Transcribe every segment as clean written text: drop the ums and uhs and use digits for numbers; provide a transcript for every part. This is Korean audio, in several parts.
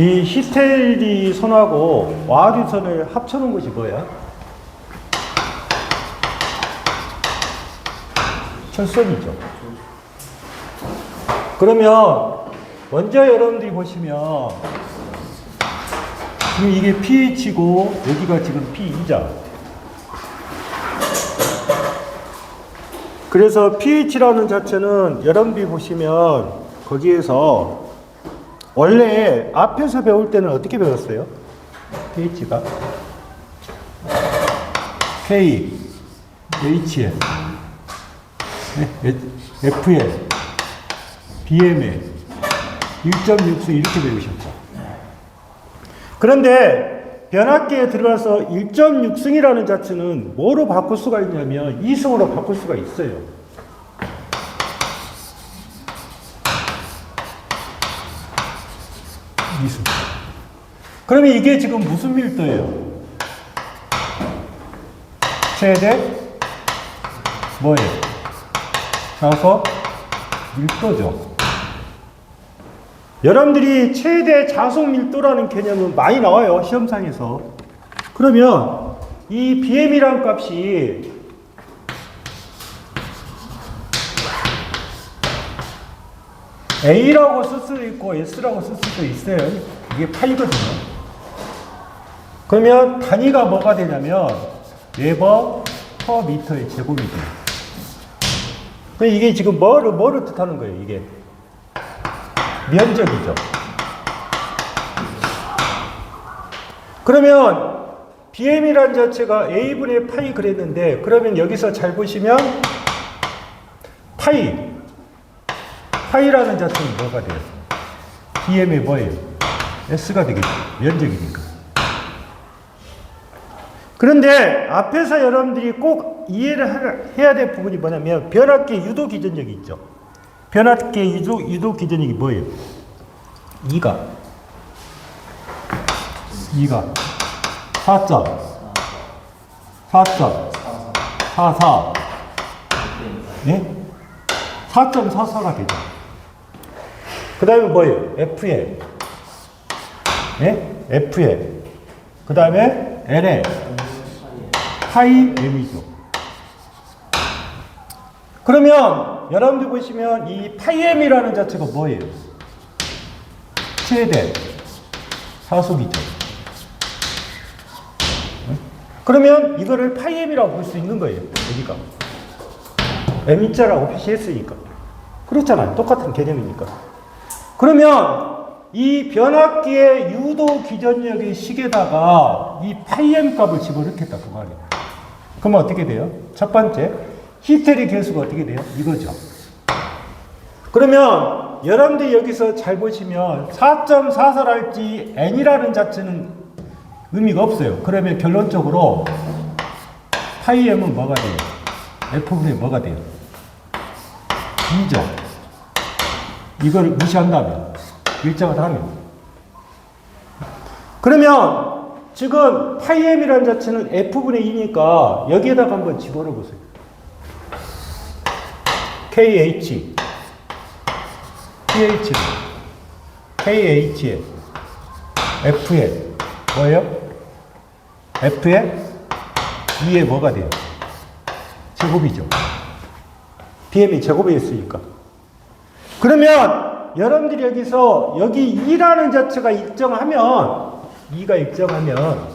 이 히스테리 선하고 와류선을 합쳐놓은 것이 뭐야? 철선이죠. 그러면 먼저 여러분들이 보시면 지금 이게 pH고 여기가 지금 P2자. 그래서 pH라는 자체는 여러분들이 보시면 거기에서 원래 앞에서 배울 때는 어떻게 배웠어요? pH가 K, HL, FL, BML 1.6수 이렇게 배우셨죠. 그런데 변압기에 들어가서 1.6승이라는 자체는 뭐로 바꿀 수가 있냐면 2승으로 바꿀 수가 있어요. 이승. 그러면 이게 지금 무슨 밀도예요? 최대 뭐예요? 자석 밀도죠. 여러분들이 최대 자석 밀도라는 개념은 많이 나와요, 시험상에서. 그러면 이 BM이라는 값이 A라고 쓸 수도 있고 S라고 쓸 수도 있어요. 이게 파이거든요. 그러면 단위가 뭐가 되냐면 웨버 퍼 미터의 제곱이 돼요. 이게 지금 뭐를 뜻하는 거예요, 이게? 면적이죠. 그러면 BM이라는 자체가 A분의 파이 그랬는데, 그러면 여기서 잘 보시면 파이라는 자체는 뭐가 돼요? BM이 뭐예요? S가 되겠죠. 면적이니까. 그런데 앞에서 여러분들이 꼭 이해를 해야 될 부분이 뭐냐면 변압기의 유도 기전력이 있죠. 변압기의 유도 기전력이 뭐예요? 2가 4.44 네? 4.44가 되죠. 그 다음에 뭐예요? F에 네? F에 그 다음에 L에 파이 M이죠. 그러면 여러분들 보시면 이 파이 M이라는 자체가 뭐예요? 최대 사속이죠. 그러면 이거를 파이 M이라고 볼 수 있는 거예요. 여기가 M자라고 표시했으니까. 그렇잖아요. 똑같은 개념이니까. 그러면 이 변압기의 유도 기전력의 식에다가 이 파이 M 값을 집어넣겠다 그 말이에요. 그러면 어떻게 돼요? 첫 번째, 히스테리 계수가 어떻게 돼요? 이거죠. 그러면 여러분들 여기서 잘 보시면 4.44할지 n이라는 자체는 의미가 없어요. 그러면 결론적으로 파이 m은 뭐가 돼요? f분의 뭐가 돼요? 2죠. 이걸 무시한다면, 일정을 하면. 그러면 지금 파이 m이라는 자체는 f분의 2니까 여기에다가 한번 집어넣어 보세요. KH, PH, KH에, F에, 뭐예요? F에 2에 뭐가 돼요? 제곱이죠. BM이 제곱이었으니까. 그러면 여러분들이 여기서 여기 2라는 자체가 일정하면 2가 일정하면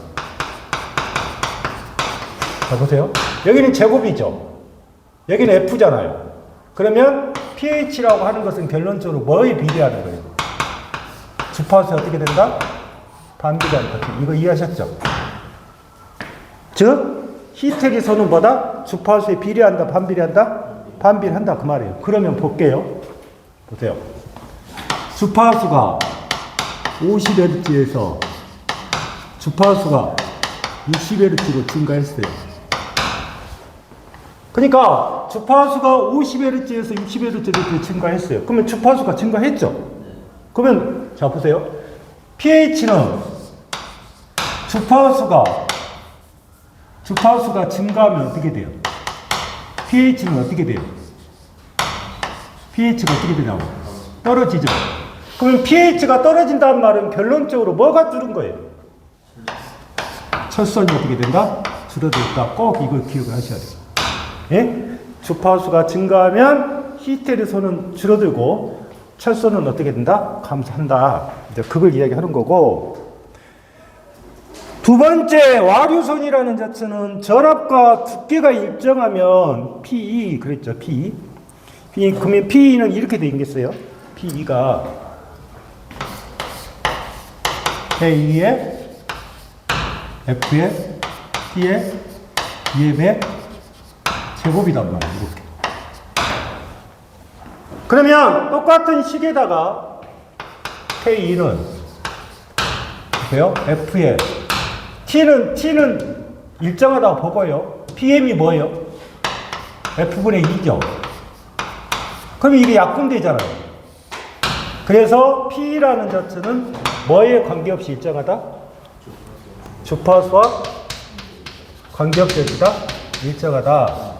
자 보세요. 여기는 제곱이죠. 여기는 F잖아요. 그러면 pH라고 하는 것은 결론적으로 뭐에 비례하는 거예요? 주파수에 어떻게 된다? 반비례한다. 이거 이해하셨죠? 즉 히스테리 선은 뭐다? 주파수에 비례한다? 반비례한다? 반비례한다 그 말이에요. 그러면 볼게요. 보세요. 주파수가 50Hz에서 주파수가 60Hz로 증가했어요. 그러니까 주파수가 50Hz에서 60Hz로 증가했어요. 그러면 주파수가 증가했죠? 그러면 자 보세요. pH는 주파수가 증가하면 어떻게 돼요? pH는 어떻게 돼요? pH가 어떻게 되냐고? 떨어지죠? 그러면 pH가 떨어진다는 말은 결론적으로 뭐가 줄은 거예요? 철선이 어떻게 된다? 줄어들다. 꼭 이걸 기억을 하셔야 돼요. 예? 주파수가 증가하면 히테르소는 줄어들고 철소는 어떻게 된다? 감소한다. 이제 그걸 이야기하는 거고. 두 번째, 와류선이라는 자체는 전압과 두께가 일정하면 PE 그랬죠. PE. 그러면 PE는 이렇게 돼 있겠어요. PE가 K에 F에 T에 EM의 제곱이단 말이에요. 이렇게. 그러면 똑같은 식에다가 K는 보세요. F에 T는 일정하다고 보고요. PM이 뭐예요? F분의 2죠. 그럼 이게 약분되잖아요. 그래서 P라는 자체는 뭐에 관계없이 일정하다? 주파수와 관계없이 일정하다.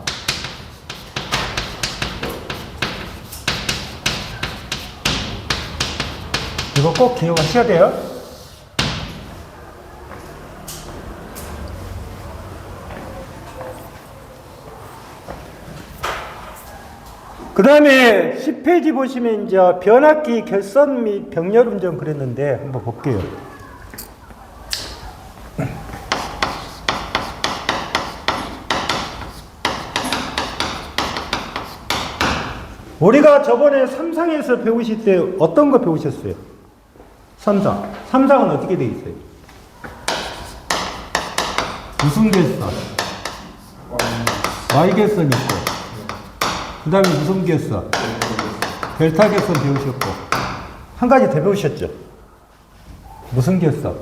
이거 꼭 기억하셔야 돼요. 그 다음에 10페이지 보시면 이제 변압기 결선 및 병렬 운전 그랬는데 한번 볼게요. 우리가 저번에 삼상에서 배우실 때 어떤 거 배우셨어요? 삼상. 삼상은 어떻게 되어 있어요? 무슨 결선? Y결선 있고. 그 다음에 무슨 결선? 델타 결선 배우셨고. 한 가지 더 배우셨죠? 무슨 결선?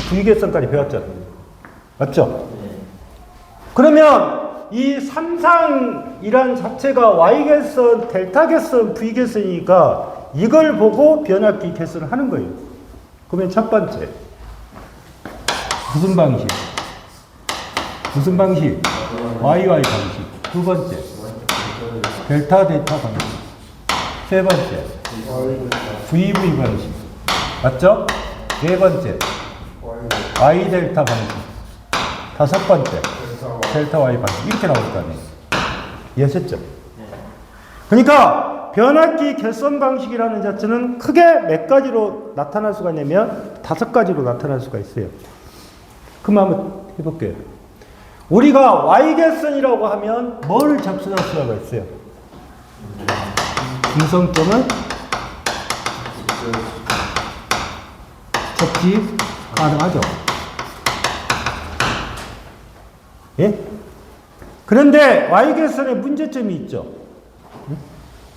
V결선까지 배웠잖아요. 맞죠? 그러면 이 삼상이란 자체가 Y결선, 델타결선, V결선이니까 이걸 보고 변압기 결선을 하는 거예요. 그러면 첫 번째. 무슨 방식? 무슨 방식? YY 방식. 두 번째. 델타 방식. 세 번째. VV 방식. 맞죠? 네 번째. Y 델타 방식. 다섯 번째. 델타 Y 방식. 이렇게 나올 거 아니에요. 이해하셨죠? 그러니까 변압기 결선 방식이라는 자체는 크게 몇 가지로 나타날 수가 있냐면 5가지로 나타날 수가 있어요. 그럼 한번 해볼게요. 우리가 Y결선이라고 하면 뭐를 접수할 수가 있어요? 중성점을 접지 가능하죠. 예? 그런데 Y결선에 문제점이 있죠.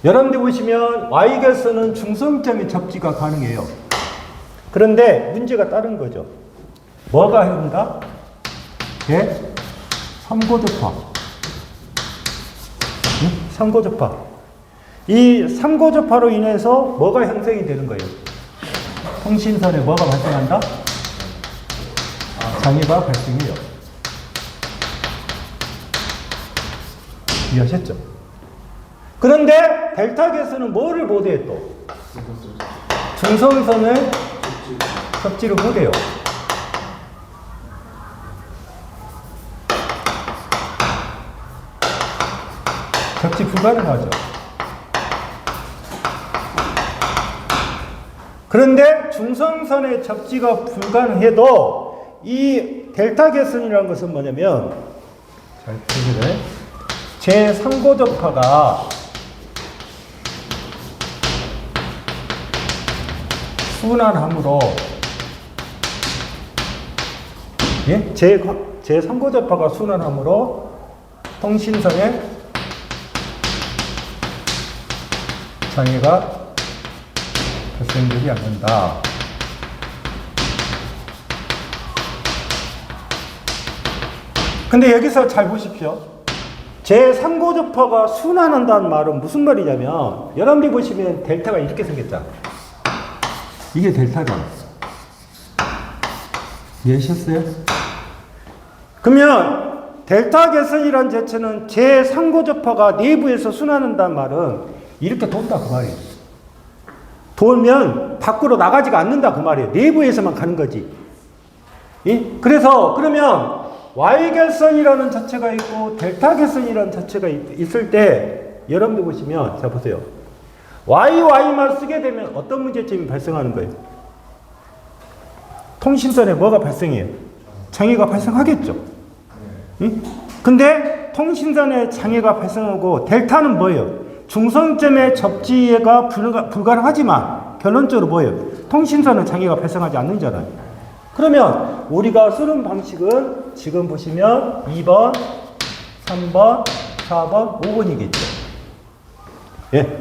여러분들 보시면 Y결선은 중성점이 접지가 가능해요. 그런데 문제가 다른 거죠. 뭐가 한다? 예? 삼고접화. 삼고접화. 이 삼고접화로 인해서 뭐가 형성이 되는 거예요? 통신선에 뭐가 발생한다? 장애가 발생해요. 이해하셨죠? 그런데 델타계에서는 뭐를 못해요 또? 중성선을 접지를 못해요. 접지 불가능하죠. 그런데 중성선의 접지가 불가능해도 이 델타계선이라는 것은 뭐냐면 잘 보시면 제3고접화가 순환함으로 예? 제3고접화가 순환함으로 통신선에 장애가 발생되지 않는다. 근데 여기서 잘 보십시오. 제3고접화가 순환한다는 말은 무슨 말이냐면 여러분들이 보시면 델타가 이렇게 생겼잖아. 이게 델타잖아. 이해하셨어요? 그러면 델타 계선이란 자체는 제3고접화가 내부에서 순환한다는 말은 이렇게 돈다 그 말이에요. 돌면 밖으로 나가지가 않는다 그 말이에요. 내부에서만 가는 거지. 예? 그래서 그러면 Y결선이라는 자체가 있고 델타 결선이라는 자체가 있을 때 여러분들 보시면 자 보세요. YY만 쓰게 되면 어떤 문제점이 발생하는 거예요? 통신선에 뭐가 발생해요? 장애가 발생하겠죠. 응? 근데 통신선에 장애가 발생하고 델타는 뭐예요? 중성점의 접지가 불가능하지만 결론적으로 뭐예요? 통신선에 장애가 발생하지 않는잖아요. 그러면 우리가 쓰는 방식은 지금 보시면 2번, 3번, 4번, 5번이겠죠. 예.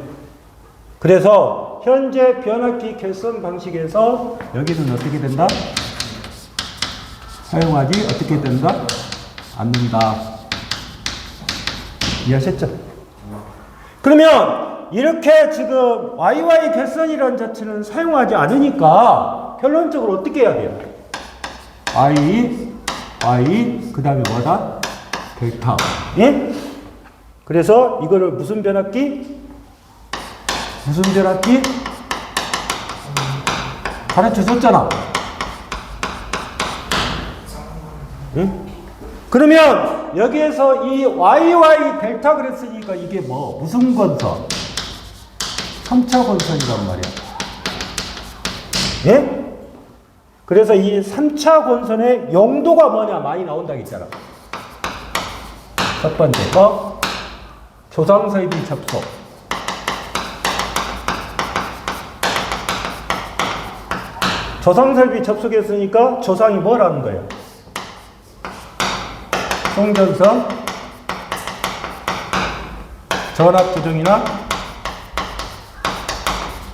그래서 현재 변압기 결선 방식에서 여기는 어떻게 된다? 사용하지 어떻게 된다? 않는다. 이해하셨죠? 그러면 이렇게 지금 YY 결선이라는 자체는 사용하지 않으니까 결론적으로 어떻게 해야 돼요? Y, 그 다음에 뭐다? 델타. 예? 그래서 이거를 무슨 변압기? 무슨 변압기? 가르쳐 줬잖아. 응? 그러면 여기에서 이 YY 델타 그랬으니까 이게 뭐 무슨 건선? 3차 건선이란 말이야. 예? 그래서 이 3차 건선의 용도가 뭐냐 많이 나온다고 했잖아. 첫 번째 거 조상설비 접속. 조상설비 접속했으니까 조상이 뭐라는 거예요? 송전선 전압 조정이나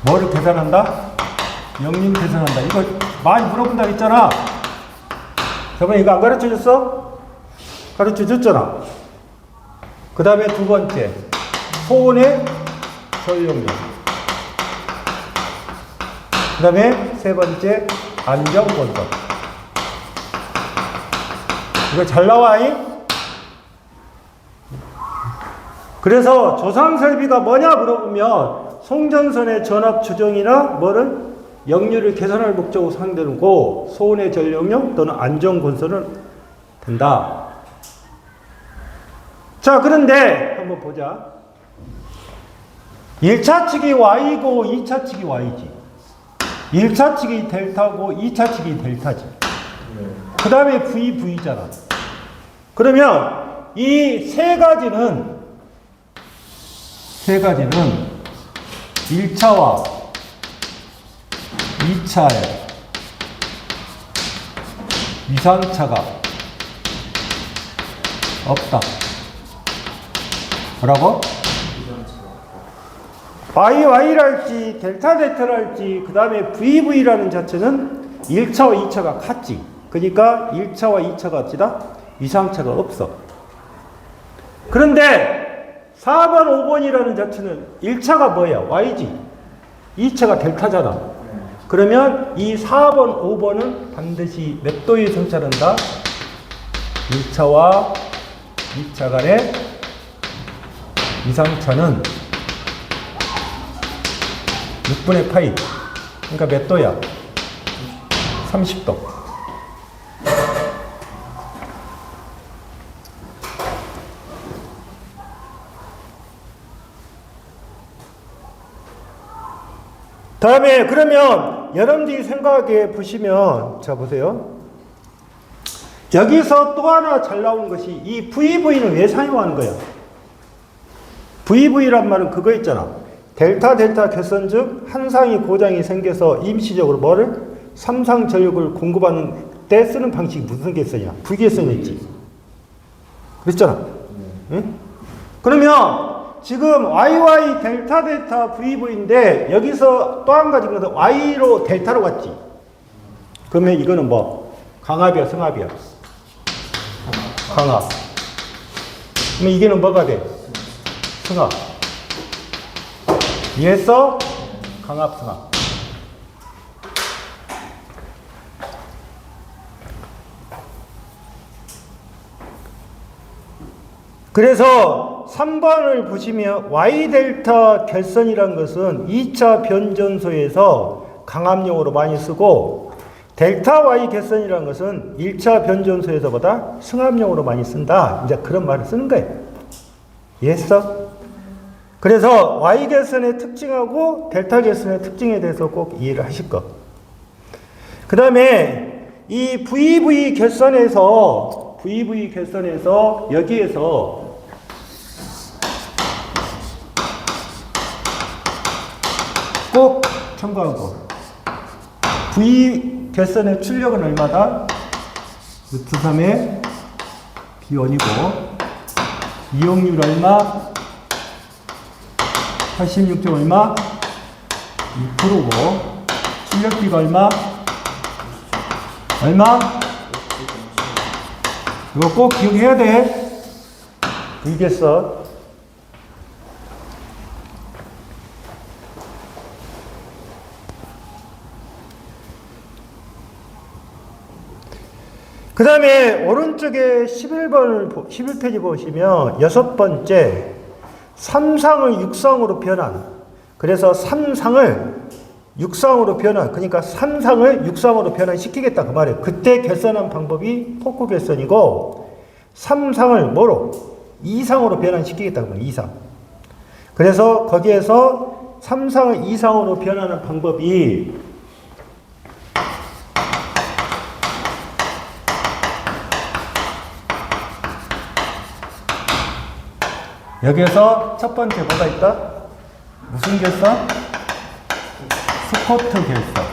뭐를 계산한다? 역량 계산한다. 이거 많이 물어본다 했잖아. 저번에 이거 안 가르쳐 줬어? 가르쳐 줬잖아. 그 다음에 두 번째 소원의 전력량. 그 다음에 세 번째 안정건선. 이거 잘 나와, 이? 그래서 조상설비가 뭐냐 물어보면 송전선의 전압 조정이나 뭐를 역류를 개선할 목적으로 사용되고 소원의 전력용 또는 안정건선을 된다. 자, 그런데 한번 보자. 1차 측이 Y고 2차 측이 Y지. 1차 측이 델타고 2차 측이 델타지. 그 다음에 VV잖아. 그러면 이 세 가지는 1차와 2차에 이상차가 없다. 뭐라고? YY랄지 델타 델타랄지 그 다음에 VV라는 자체는 1차와 2차가 같지. 그러니까 1차와 2차가 합치다 이상차가 없어. 그런데 4번 5번이라는 자체는 1차가 뭐야? Y지. 2차가 델타잖아. 그러면 이 4번 5번은 반드시 몇 도에 성찰한다? 1차와 2차 간의 이상차는 6분의 파이. 그러니까 몇 도야? 30도. 다음에 그러면 여러분들이 생각해 보시면 자 보세요. 여기서 또 하나 잘 나오는 것이 이 VV는 왜 사용하는 거야? VV란 말은 그거 있잖아. 델타 결선 즉 한상이 고장이 생겨서 임시적으로 뭐를 삼상 전력을 공급하는 때 쓰는 방식이 무슨 결선이야? V결선이지. 그랬잖아. 응? 그러면 지금 YY 델타 VV인데 여기서 또 한 가지 것은 Y로 델타로 갔지. 그러면 이거는 뭐 강압이야 승압이야? 강압. 그러면 이게는 뭐가 돼? 승압. 이해했어? 강압 승압. 그래서 3번을 보시면 Y 델타 결선이란 것은 2차 변전소에서 강압용으로 많이 쓰고 델타 Y 결선이란 것은 1차 변전소에서보다 승합용으로 많이 쓴다. 이제 그런 말을 쓰는 거예요. 이해했어? 그래서 Y 결선의 특징하고 델타 결선의 특징에 대해서 꼭 이해를 하실 것. 그 다음에 이 VV 결선에서 여기에서 꼭 참고한 거. V 결선의 출력은 얼마다? 루트 3의 B1이고 이용률 얼마? 86점 얼마? 2%고 출력비가 얼마? 이거 꼭 기억해야 돼. V결선. 그 다음에 오른쪽에 11페이지 보시면 6번째 3상을 6상으로 변환. 그래서 3상을 6상으로 변환. 그러니까 3상을 6상으로 변환시키겠다 그 말이에요. 그때 결선한 방법이 포크 결선이고 3상을 뭐로? 2상으로 변환시키겠다 그 말이에요. 2상. 그래서 거기에서 3상을 2상으로 변하는 방법이 여기에서 첫 번째 뭐가 있다? 무슨 결선? 스쿼트 결선.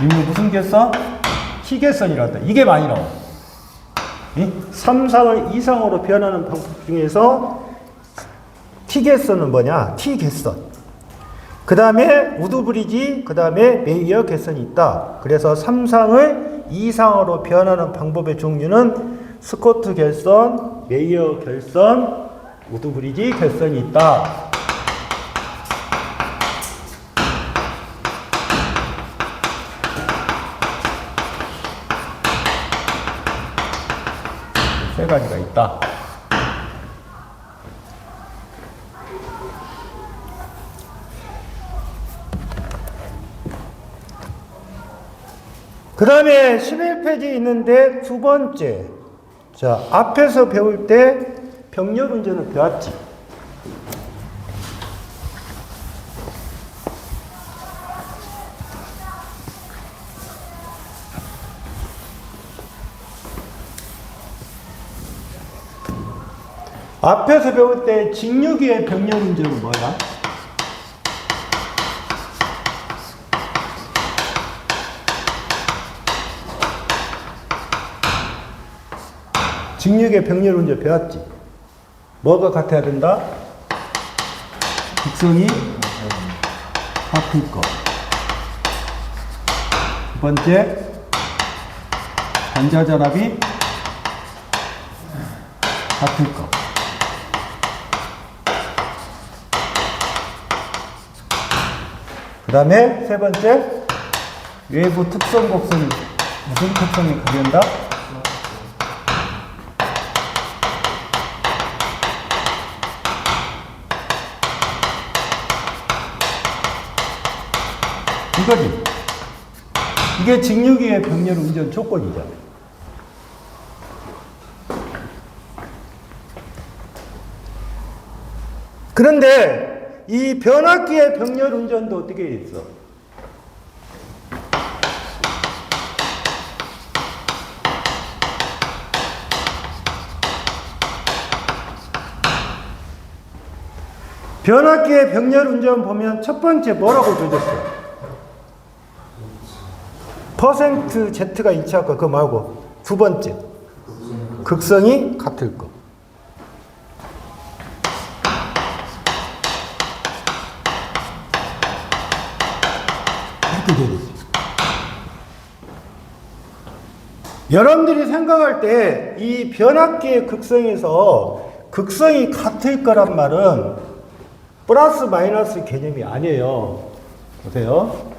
이거 무슨 결선? T결선이란다. 이게 많이 나와. 3상을 2상으로 변하는 방법 중에서 T결선은 뭐냐? T결선. 그 다음에 우드브리지, 그 다음에 메이어 결선이 있다. 그래서 3상을 2상으로 변하는 방법의 종류는 스쿼트 결선, 메이어 결선, 우드브리지 결선이 있다. 세 가지가 있다. 그 다음에 11페이지 있는데 두 번째. 자, 앞에서 배울 때 병렬 운전을 배웠지. 앞에서 배울 때 직류기의 병렬 운전은 뭐야? 직류기의 병렬 운전 배웠지. 뭐가 같아야 된다? 극성이 같을 거. 두 번째, 반자전압이 같을 거. 그 다음에 세 번째, 외부 특성 곡선이 무슨 특성이 가된다? 이거지. 이게 직류기의 병렬 운전 조건이잖아. 그런데 이 변압기의 병렬 운전도 어떻게 있어? 변압기의 병렬 운전 보면 첫 번째 뭐라고 줘줬어? 퍼센트 Z가 일치할 거 그거 말고 두 번째 극성이 같을 거. 이렇게 되겠지. 여러분들이 생각할 때 이 변압기의 극성에서 극성이 같을 거란 말은 플러스 마이너스 개념이 아니에요. 보세요.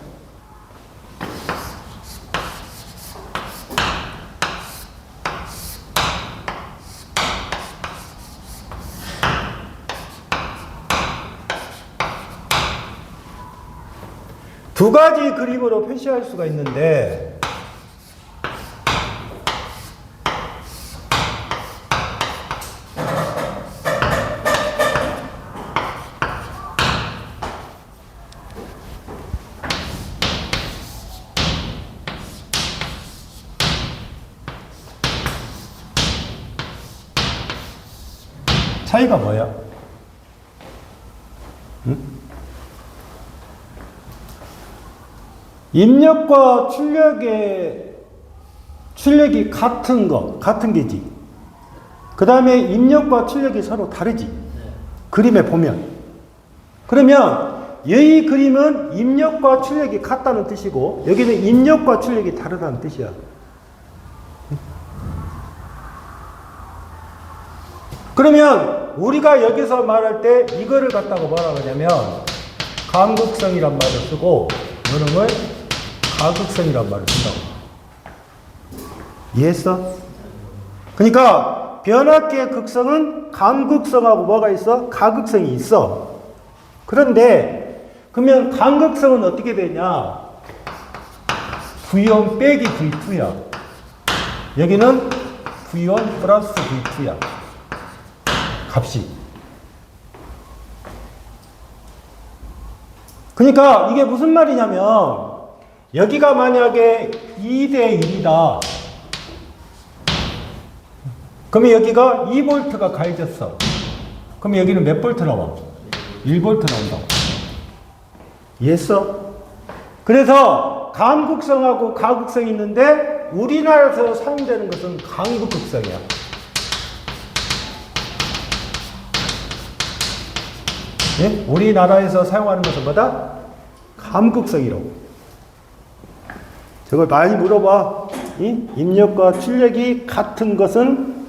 두 가지 그림으로 표시할 수가 있는데 차이가 뭐야? 응? 입력과 출력이 같은 게지. 그 다음에 입력과 출력이 서로 다르지. 그림에 보면. 그러면 이 그림은 입력과 출력이 같다는 뜻이고 여기는 입력과 출력이 다르다는 뜻이야. 그러면 우리가 여기서 말할 때 이거를 갖다가 뭐라고 하냐면 간극성이란 말을 쓰고 이놈을 가극성이란 말을 쓴다고. 이해했어? 그러니까 변압기의 극성은 간극성하고 뭐가 있어? 가극성이 있어. 그런데 그러면 간극성은 어떻게 되냐? V1 빼기 V2야. 여기는 V1 플러스 V2야. 값이. 그러니까 이게 무슨 말이냐면 여기가 만약에 2대 1이다. 그러면 여기가 2V가 가해졌어. 그럼 여기는 몇 볼트 나와? 1V 나온다고. 이해했어? 그래서 간극성하고 가극성이 있는데 우리나라에서 사용되는 것은 간극성이야. 예? 우리나라에서 사용하는 것은 뭐다? 간극성이라고. 저걸 많이 물어봐. 입력과 출력이 같은 것은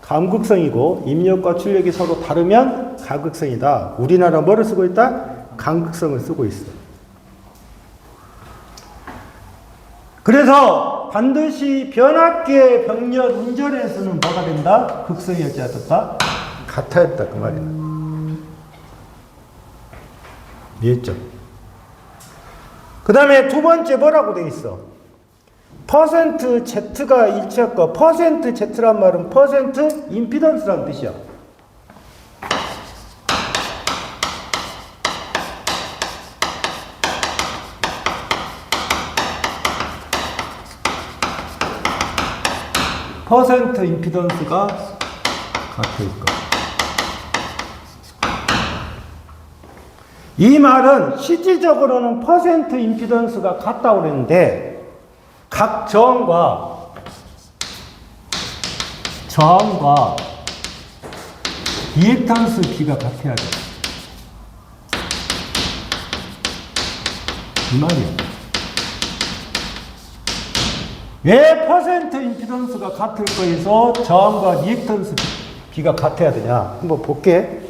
간극성이고 입력과 출력이 서로 다르면 가극성이다. 우리나라 뭐를 쓰고 있다? 간극성을 쓰고 있어. 그래서 반드시 변압기의 병렬 운전에서는 뭐가 된다? 극성이 어찌하였다? 같아였다 그 말이야. 이해했죠? 그 다음에 두 번째 뭐라고 돼 있어? 퍼센트 Z가 일치할까? 퍼센트 Z란 말은 퍼센트 임피던스라는 뜻이야. 퍼센트 임피던스가 같을까? 이 말은 실질적으로는 퍼센트 임피던스가 같다고 그랬는데 각 저항과 리액턴스 B가 같아야 돼. 이 말이야. 왜 퍼센트 임피던스가 같을 거에서 저항과 리액턴스 B가 같아야 되냐? 한번 볼게.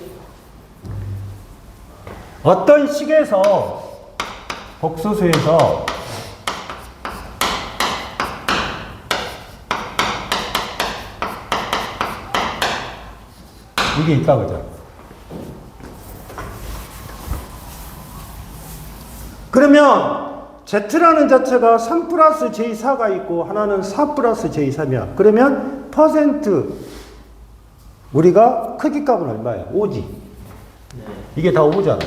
어떤 식에서 복소수에서 이게 있다 그죠? 그러면 Z라는 자체가 3 플러스 J4가 있고 하나는 4 플러스 J3이야. 그러면 퍼센트 우리가 크기 값은 얼마야? 5지. 이게 다 5잖아.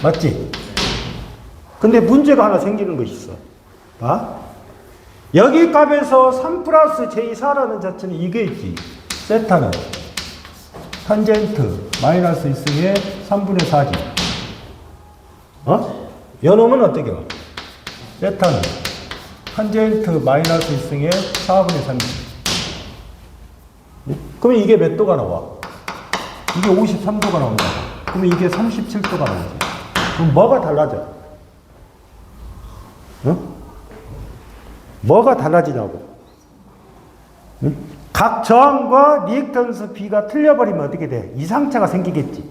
맞지? 근데 문제가 하나 생기는 것이 있어. 봐. 여기 값에서 3 플러스 J4라는 자체는 이게 있지. 세타는 탄젠트 마이너스 1승에 3분의 4지. 어? 요놈은 어떻게 와? 세타는 탄젠트 마이너스 1승에 4분의 3지. 그러면 이게 몇 도가 나와? 이게 53도가 나온다. 그러면 이게 37도가 나오지. 그럼 뭐가 달라져? 응? 뭐가 달라지냐고. 응? 각 저항과 리액턴스 B가 틀려버리면 어떻게 돼? 이상차가 생기겠지.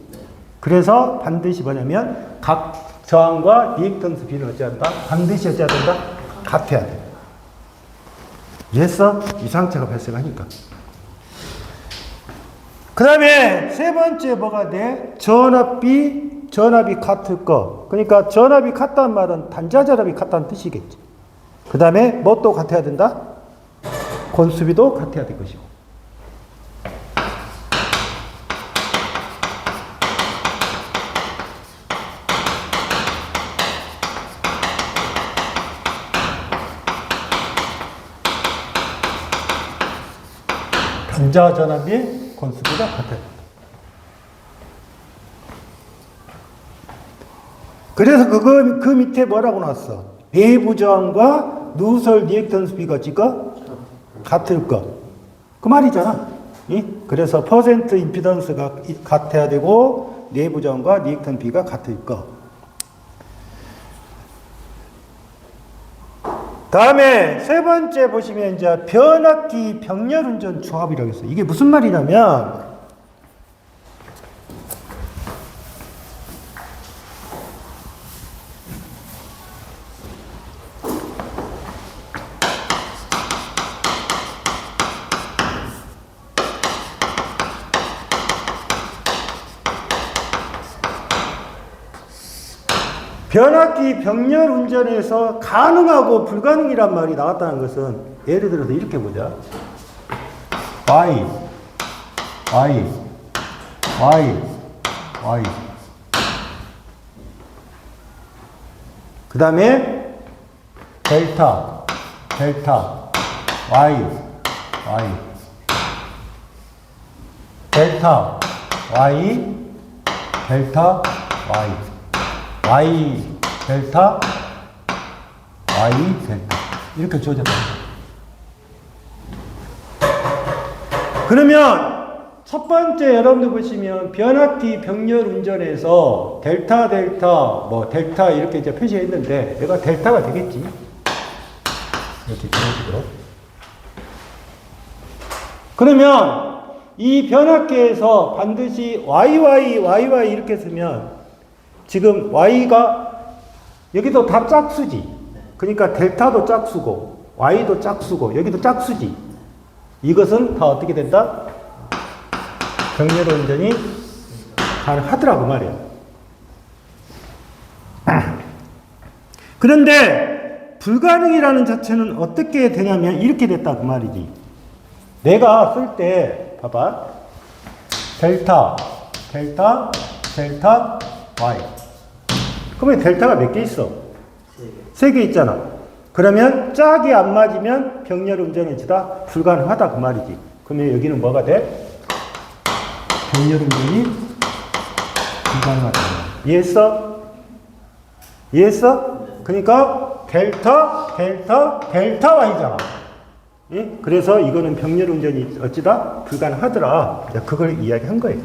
그래서 반드시 뭐냐면 각 저항과 리액턴스 B는 어찌해야 된다? 반드시 어찌해야 된다? 같아야 돼. 이해했어? 이상차가 발생하니까. 그 다음에 세 번째 뭐가 돼? 전압비 전압이 같을 거. 그러니까 전압이 같다는 말은 단자전압이 같다는 뜻이겠지. 그 다음에 뭐 또 같아야 된다? 권수비도 같아야 될 것이고. 단자전압이 권수비가 같아야 된다. 그래서 그 밑에 뭐라고 나왔어? 내부 저항과 누설 리액턴스 비가 지가 같을 것. 그 말이잖아. 그래서 퍼센트 임피던스가 같아야 되고 내부 저항과 리액턴스 비가 같을 것. 다음에 세 번째 보시면 이제 변압기 병렬운전 조합이라고 했어요. 이게 무슨 말이냐면 변압기 병렬 운전에서 가능하고 불가능이란 말이 나왔다는 것은 예를 들어서 이렇게 보자. Y, Y, Y, Y. 그 다음에 델타, 델타, Y, Y. 델타, Y, 델타, Y. Y 델타 Y 델타 이렇게 주어졌다. 그러면 첫 번째 여러분들 보시면 변압기 병렬 운전에서 델타 델타 뭐 델타 이렇게 이제 표시했는데 얘가 델타가 되겠지. 이렇게 그런 식으로. 그러면 이 변압기에서 반드시 YY 이렇게 쓰면 지금 Y가 여기도 다 짝수지. 그러니까 델타도 짝수고 Y도 짝수고 여기도 짝수지. 이것은 다 어떻게 된다? 병렬 운전이 가능하더라고 말이야. 그런데 불가능이라는 자체는 어떻게 되냐면 이렇게 됐다 그 말이지. 내가 쓸 때 봐봐. 델타 델타 델타 Y. 그러면 델타가 몇 개 있어? 3개 있잖아. 그러면 짝이 안 맞으면 병렬 운전이 지다 불가능하다 그 말이지. 그러면 여기는 뭐가 돼? 병렬 운전이 불가능하다. 이해했어? 이해했어? 그러니까 델타 델타 델타 Y잖아. 예? 그래서 이거는 병렬 운전이 어찌다 불가능하더라. 그걸 이야기한 거예요.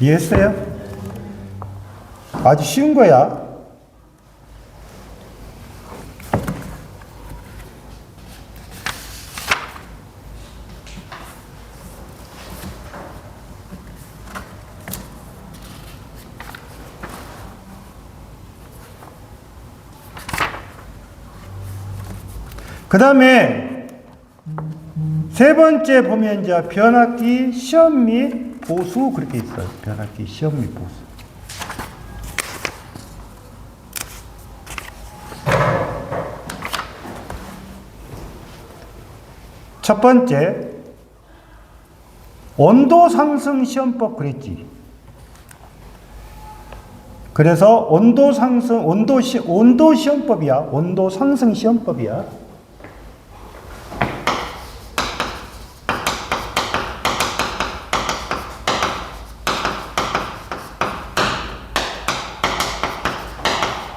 이해했어요? 아주 쉬운 거야. 그 다음에 세 번째 보면 이제 변압기 시험 및 보수 그렇게 있어요. 변압기 시험 및 보수. 첫 번째 온도 상승 시험법 그랬지. 그래서 온도 상승 온도 시험법이야. 온도 상승 시험법이야.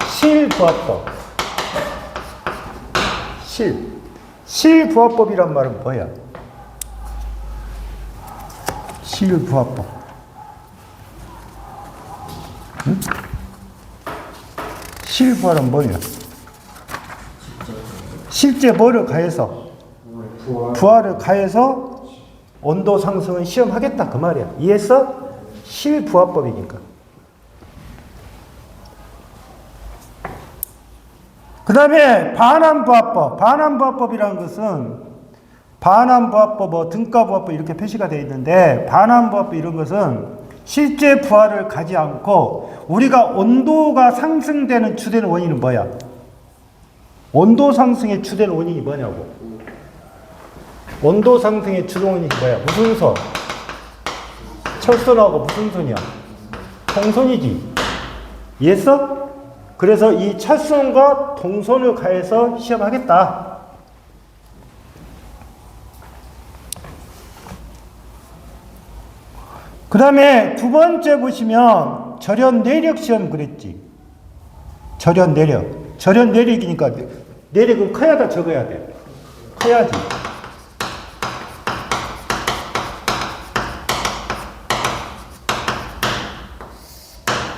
실부하법. 실부하법이란 말은 뭐야? 실부하법. 응? 실부하는 뭐냐? 실제 뭐를 가해서? 부하를 가해서 온도 상승을 시험하겠다 그 말이야. 이해했어? 실부하법이니까. 그 다음에 반환부하법. 반환부하법이라는 것은 반환부하법, 뭐 등가부하법 이렇게 표시가 되어 있는데, 반환부하법 이런 것은 실제 부하를 가지 않고 우리가 온도가 상승되는 주된 원인은 뭐야? 온도 상승의 주된 원인이 뭐냐고. 온도 상승의 주된 원인이 뭐야? 무슨 선? 철선하고 무슨 선이야? 통선이지. 이해했어? 그래서 이 철선과 통선을 가해서 시험하겠다. 그 다음에 두 번째 보시면 절연 내력 시험 그랬지. 절연 내력. 절연 내력이니까 내력은 커야 다 적어야 돼. 커야지.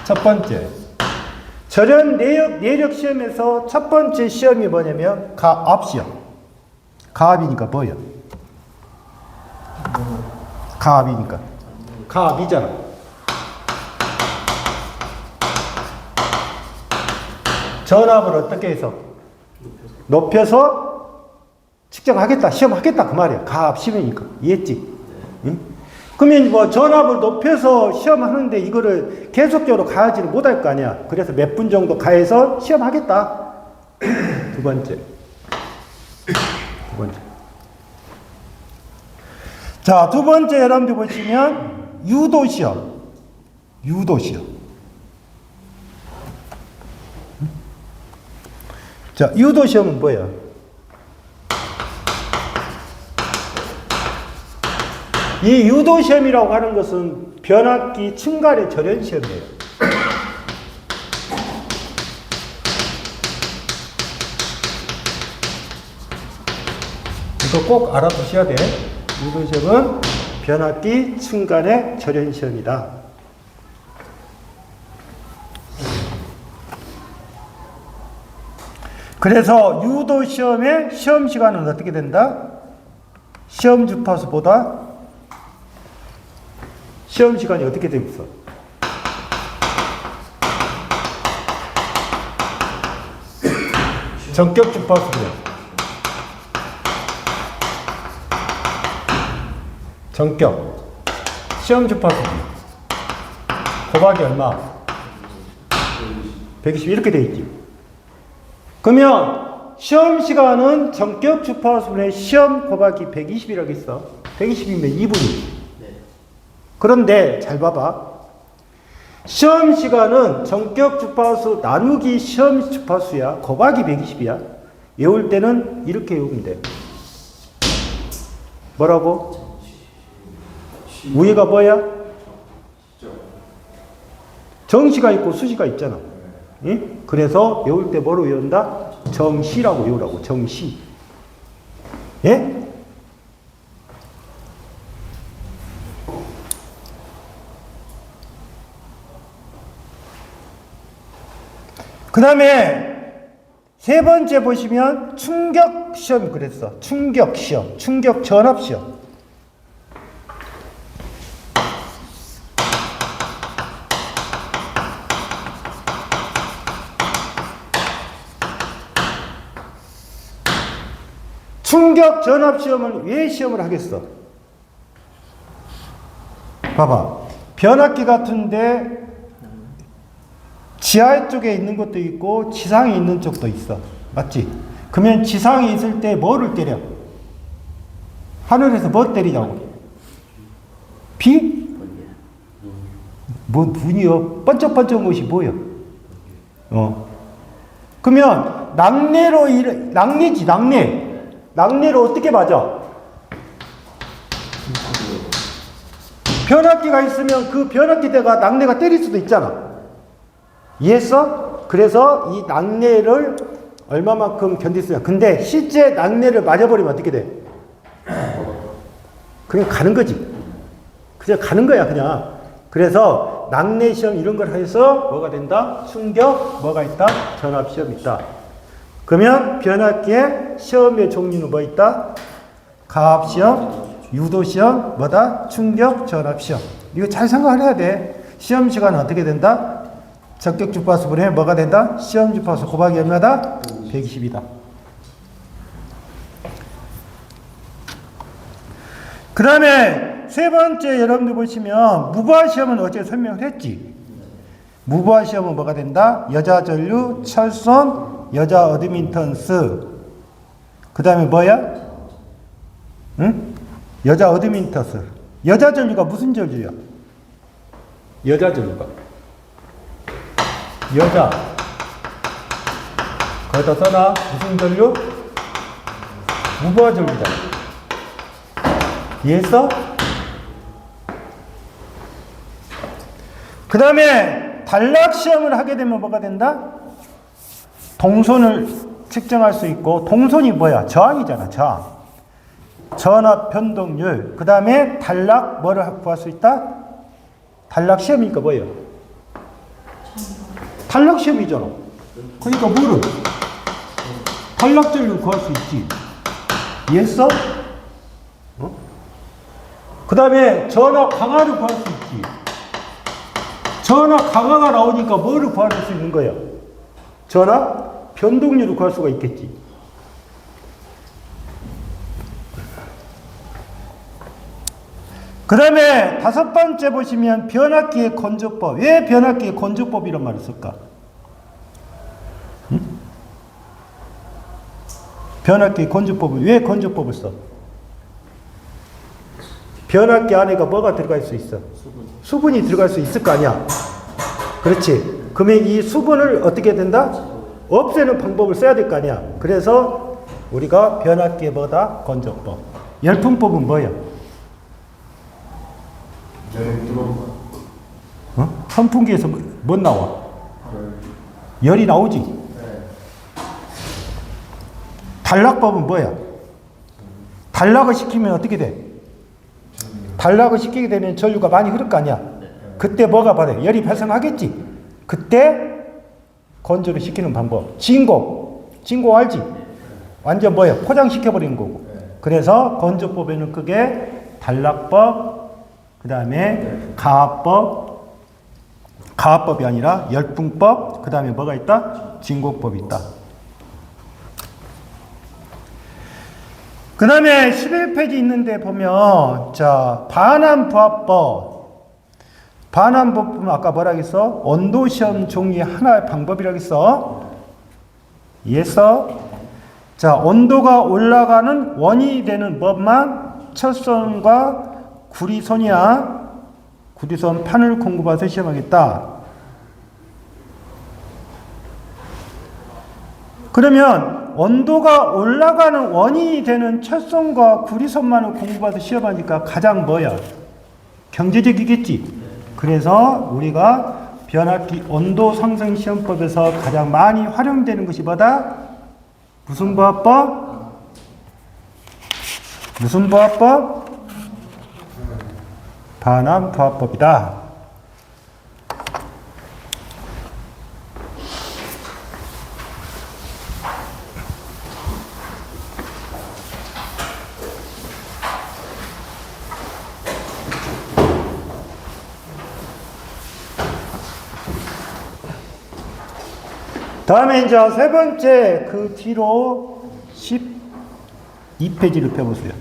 첫 번째. 절연 내력 시험에서 첫 번째 시험이 뭐냐면 가압 시험. 가압이니까 뭐야? 가압이니까. 가압이잖아. 전압을 어떻게 해서? 높여서 측정하겠다, 시험하겠다 그 말이야. 가압 시험이니까. 이해했지? 응? 그러면 뭐 전압을 높여서 시험하는데 이거를 계속적으로 가하지를 못할 거 아니야. 그래서 몇 분 정도 가해서 시험하겠다. 두 번째. 자, 두 번째 여러분들 보시면 유도시험. 자, 유도시험은 뭐야? 이 유도시험이라고 하는 것은 변압기 층간의 절연시험이에요. 이거 꼭 알아두셔야 돼. 유도시험은 변압기 층간의 절연시험이다. 그래서 유도시험의 시험시간은 어떻게 된다? 시험 주파수보다 시험시간이 어떻게 되고 있어? 전격 주파수요. 전격. 시험 주파수. 곱하기 얼마? 120 이렇게 돼 있지. 그러면 시험 시간은 전격 주파수분의 시험 곱하기 120이라고 했어. 120이면 2분이. 그런데 잘 봐봐. 시험 시간은 전격 주파수 나누기 시험 주파수야. 곱하기 120이야. 외울 때는 이렇게 외우면 돼. 뭐라고? 위가 뭐야? 정시가 있고 수시가 있잖아. 응? 그래서 외울 때 뭐로 외운다? 정시라고 외우라고. 정시. 예? 그 다음에 세 번째 보시면 충격 시험 그랬어. 충격 시험, 충격 전압 시험. 충격 전압 시험은 왜 시험을 하겠어? 봐봐. 변압기 같은데 지하 쪽에 있는 것도 있고 지상에 있는 쪽도 있어. 맞지? 그러면 지상에 있을 때 뭐를 때려? 하늘에서 뭐 때리냐고? 비? 뭐 눈이요? 번쩍번쩍한 것이 뭐요? 그러면 낙내지 낙내. 낙내로 어떻게 맞아? 변압기가 있으면 그 변압기대가 낙내가 때릴 수도 있잖아. 이해했어? 그래서 이 낙내를 얼마만큼 견딜 수 있냐. 근데 실제 낙내를 맞아버리면 어떻게 돼? 그냥 가는 거지. 그냥 가는 거야, 그냥. 그래서 낙내 시험 이런 걸 해서 뭐가 된다? 충격, 뭐가 있다? 전압 시험이 있다. 그러면 변압기의 시험의 종류는 뭐 있다? 가압 시험, 유도 시험, 뭐다? 충격, 전압 시험. 이거 잘 생각을 해야 돼. 시험 시간은 어떻게 된다? 적격 주파수분의 뭐가 된다? 시험 주파수 곱하기 얼마다? 120이다. 그 다음에 세 번째 여러분들 보시면 무보화 시험은 어제 설명을 했지. 무보화 시험은 뭐가 된다? 여자 전류, 철선, 여자 어드민턴스. 그 다음에 뭐야? 응? 여자 어드민턴스. 여자 전류가 무슨 전류야? 여자 전류가. 여자. 거기다 써놔. 무슨 전류? 무보화 전류잖아. 이해했어? 그 다음에 단락 시험을 하게 되면 뭐가 된다? 동선을 측정할 수 있고, 동선이 뭐야? 저항이잖아, 저항. 전압 변동률. 그 다음에 단락 뭐를 구할 수 있다? 단락 시험이니까 뭐예요? 단락 시험이잖아. 그러니까 뭐를? 단락 전류를 구할 수 있지. 이해했어? 어? 그 다음에 전압 강하를 구할 수 있지. 전압 강화가 나오니까 뭐를 구할 수 있는 거예요? 전압 변동률을 구할 수가 있겠지. 그 다음에 다섯 번째 보시면 변압기의 건조법. 왜 변압기의 건조법이란 말을 쓸까? 응? 변압기의 건조법을 왜 건조법을 써? 변압기 안에가 뭐가 들어갈 수 있어? 수분이 들어갈 수 있을 거 아니야. 그렇지. 그러면 이 수분을 어떻게 된다? 없애는 방법을 써야 될 거 아니야. 그래서 우리가 변압기의 뭐다? 건조법. 열풍법은 뭐야? 어? 선풍기에서 뭐 나와? 열이 나오지. 단락법은 뭐야? 단락을 시키면 어떻게 돼? 단락을 시키게 되면 전류가 많이 흐를 거 아니야. 그때 뭐가 발해? 열이 발생하겠지. 그때 건조를 시키는 방법. 진공 알지? 완전 뭐야? 포장시켜버리는 거고. 그래서 건조법에는 크게 단락법, 그 다음에 가압법이 아니라 열풍법, 그 다음에 뭐가 있다? 진공법이 있다. 그 다음에 11페이지 있는데 보면, 자, 반환부합법. 반환부합법은 아까 뭐라 했어? 온도시험 종류의 하나의 방법이라고 했어. 이해했어? 자, 온도가 올라가는 원인이 되는 법만 철선과 구리선이야. 구리선 판을 공급해서 시험하겠다. 그러면 온도가 올라가는 원인이 되는 철선과 구리선만을 공부해서 시험하니까 가장 뭐야? 경제적이겠지. 그래서 우리가 변압기 온도 상승 시험법에서 가장 많이 활용되는 것이 뭐다? 무슨 부합법? 무슨 부합법? 반환부합법이다. 다음에 이제 세 번째 그 뒤로 12페이지를 펴보세요.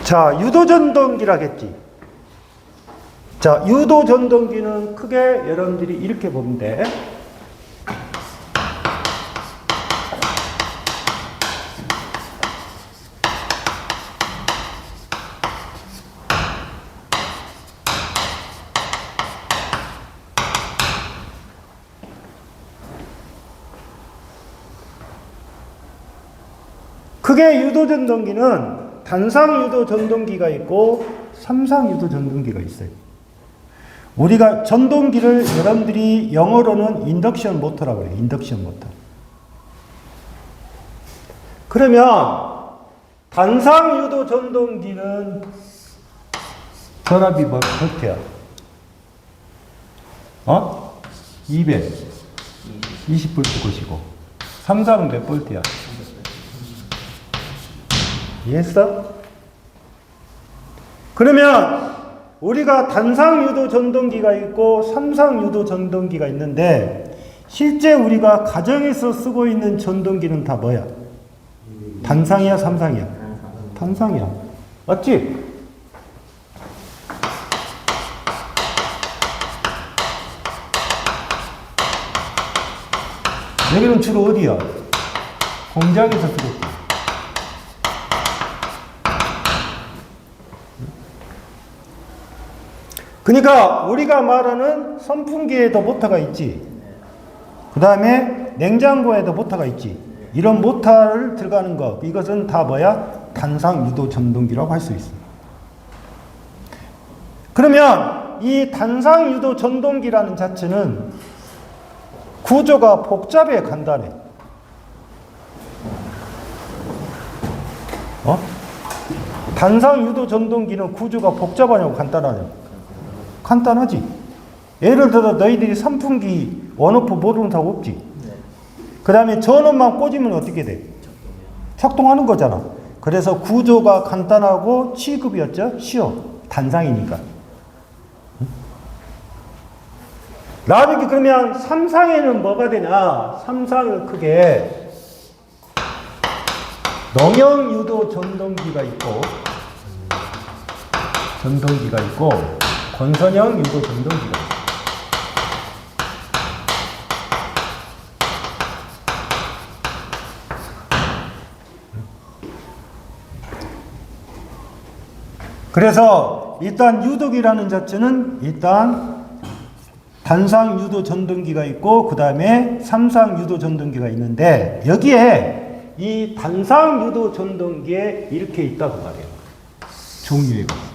자, 유도전동기라겠지. 자, 유도전동기는 크게 여러분들이 이렇게 보면 돼. 크게 유도전동기는 단상 유도전동기가 있고 삼상 유도전동기가 있어요. 우리가 전동기를 여러분들이 영어로는 인덕션 모터라고 해요. 인덕션 모터. 그러면 단상 유도전동기는 전압이 몇 볼트야? 220볼트 것이고 삼상은 몇 볼트야? 이해했어? 그러면 우리가 단상 유도 전동기가 있고 삼상 유도 전동기가 있는데 실제 우리가 가정에서 쓰고 있는 전동기는 다 뭐야? 단상이야, 삼상이야? 단상이야. 맞지? 여기는 주로 어디야? 공장에서 쓰고 있다. 그러니까 우리가 말하는 선풍기에도 모터가 있지. 그 다음에 냉장고에도 모터가 있지. 이런 모터를 들어가는 것, 이것은 다 뭐야? 단상 유도 전동기라고 할 수 있습니다. 그러면 이 단상 유도 전동기라는 자체는 구조가 복잡해, 간단해? 단상 유도 전동기는 구조가 복잡하냐고 간단하냐고? 간단하지. 예를 들어 너희들이 선풍기 원오프 모르는 사람 없지. 그 다음에 전원만 꽂으면 어떻게 돼? 작동하는 거잖아. 그래서 구조가 간단하고 취급이었죠? 쉬워. 단상이니까. 나비기 그러면 삼상에는 뭐가 되냐? 삼상을 크게 농형 유도 전동기가 있고 건선형 유도 전동기가 있고. 그래서 일단 유도기라는 자체는 일단 단상 유도 전동기가 있고 그 다음에 삼상 유도 전동기가 있는데 여기에 이 단상 유도 전동기에 이렇게 있다고 말해요. 종류가.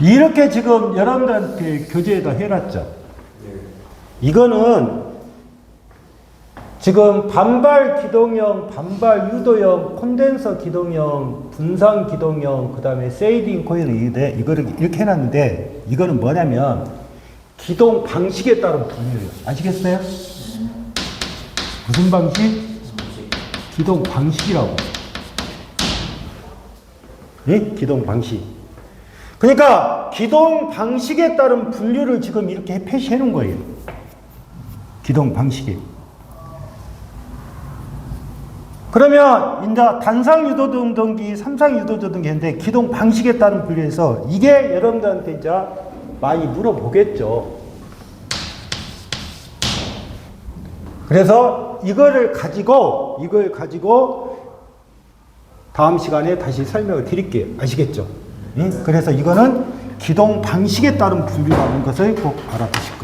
이렇게 지금 여러분들한테 교재에다 해놨죠. 이거는 지금 반발 기동형, 반발 유도형, 콘덴서 기동형, 분산 기동형, 그 다음에 세이딩 코일인데 이거를 이렇게 해놨는데 이거는 뭐냐면 기동 방식에 따른 분류예요. 아시겠어요? 무슨 방식? 기동 방식이라고. 예? 기동 방식. 그러니까 기동 방식에 따른 분류를 지금 이렇게 표시해 놓은 거예요. 기동 방식에. 그러면 이제 단상 유도 전동기, 삼상 유도 전동기인데 기동 방식에 따른 분류에서 이게 여러분들한테 이제 많이 물어보겠죠. 그래서 이걸 가지고 다음 시간에 다시 설명을 드릴게요. 아시겠죠? 그래서 이거는 기동 방식에 따른 분류라는 것을 꼭 알아두시고.